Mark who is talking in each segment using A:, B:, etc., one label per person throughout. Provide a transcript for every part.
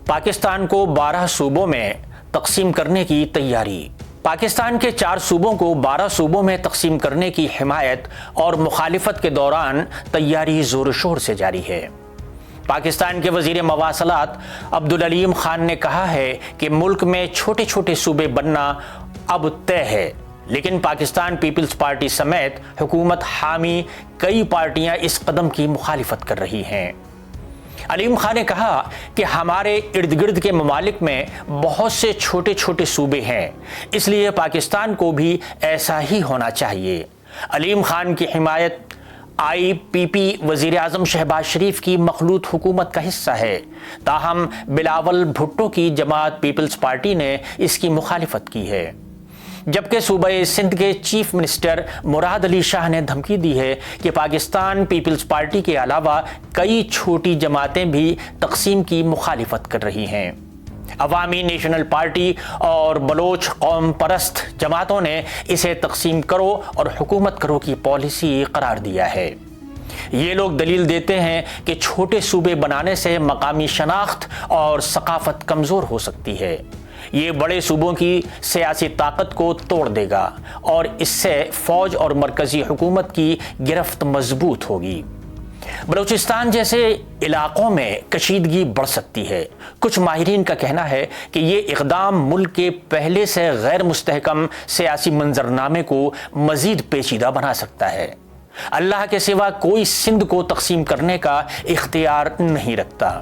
A: پاکستان کو 12 صوبوں میں تقسیم کرنے کی تیاری۔ پاکستان کے 4 صوبوں کو 12 صوبوں میں تقسیم کرنے کی حمایت اور مخالفت کے دوران تیاری زور و شور سے جاری ہے۔ پاکستان کے وزیر مواصلات عبدالعلیم خان نے کہا ہے کہ ملک میں چھوٹے چھوٹے صوبے بننا اب طے ہے، لیکن پاکستان پیپلز پارٹی سمیت حکومت حامی کئی پارٹیاں اس قدم کی مخالفت کر رہی ہیں۔ علیم خان نے کہا کہ ہمارے ارد گرد کے ممالک میں بہت سے چھوٹے چھوٹے صوبے ہیں، اس لیے پاکستان کو بھی ایسا ہی ہونا چاہیے۔ علیم خان کی حمایت آئی پی پی وزیر اعظم شہباز شریف کی مخلوط حکومت کا حصہ ہے، تاہم بلاول بھٹو کی جماعت پیپلز پارٹی نے اس کی مخالفت کی ہے، جبکہ صوبہ سندھ کے چیف منسٹر مراد علی شاہ نے دھمکی دی ہے کہ پاکستان پیپلز پارٹی کے علاوہ کئی چھوٹی جماعتیں بھی تقسیم کی مخالفت کر رہی ہیں۔ عوامی نیشنل پارٹی اور بلوچ قوم پرست جماعتوں نے اسے تقسیم کرو اور حکومت کرو کی پالیسی قرار دیا ہے۔ یہ لوگ دلیل دیتے ہیں کہ چھوٹے صوبے بنانے سے مقامی شناخت اور ثقافت کمزور ہو سکتی ہے۔ یہ بڑے صوبوں کی سیاسی طاقت کو توڑ دے گا اور اس سے فوج اور مرکزی حکومت کی گرفت مضبوط ہوگی۔ بلوچستان جیسے علاقوں میں کشیدگی بڑھ سکتی ہے۔ کچھ ماہرین کا کہنا ہے کہ یہ اقدام ملک کے پہلے سے غیر مستحکم سیاسی منظرنامے کو مزید پیچیدہ بنا سکتا ہے۔ اللہ کے سوا کوئی سندھ کو تقسیم کرنے کا اختیار نہیں رکھتا۔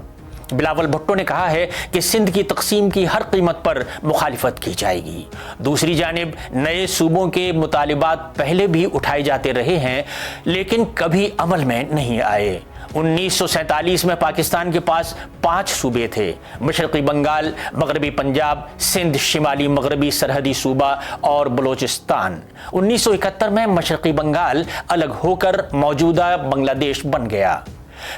A: بلاول بھٹو نے کہا ہے کہ سندھ کی تقسیم کی ہر قیمت پر مخالفت کی جائے گی۔ دوسری جانب نئے صوبوں کے مطالبات پہلے بھی اٹھائے جاتے رہے ہیں، لیکن کبھی عمل میں نہیں آئے۔ 1947 میں پاکستان کے پاس 5 صوبے تھے: مشرقی بنگال، مغربی پنجاب، سندھ، شمالی مغربی سرحدی صوبہ اور بلوچستان۔ 1971 میں مشرقی بنگال الگ ہو کر موجودہ بنگلہ دیش بن گیا۔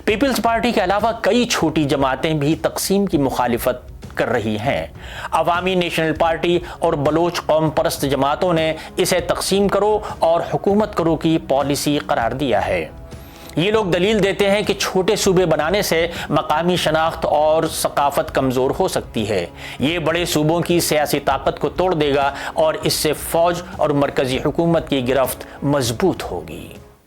A: پیپلز پارٹی کے علاوہ کئی چھوٹی جماعتیں بھی تقسیم کی مخالفت کر رہی ہیں۔ عوامی نیشنل پارٹی اور بلوچ قوم پرست جماعتوں نے اسے تقسیم کرو اور حکومت کرو کی پالیسی قرار دیا ہے۔ یہ لوگ دلیل دیتے ہیں کہ چھوٹے صوبے بنانے سے مقامی شناخت اور ثقافت کمزور ہو سکتی ہے۔ یہ بڑے صوبوں کی سیاسی طاقت کو توڑ دے گا اور اس سے فوج اور مرکزی حکومت کی گرفت مضبوط ہوگی۔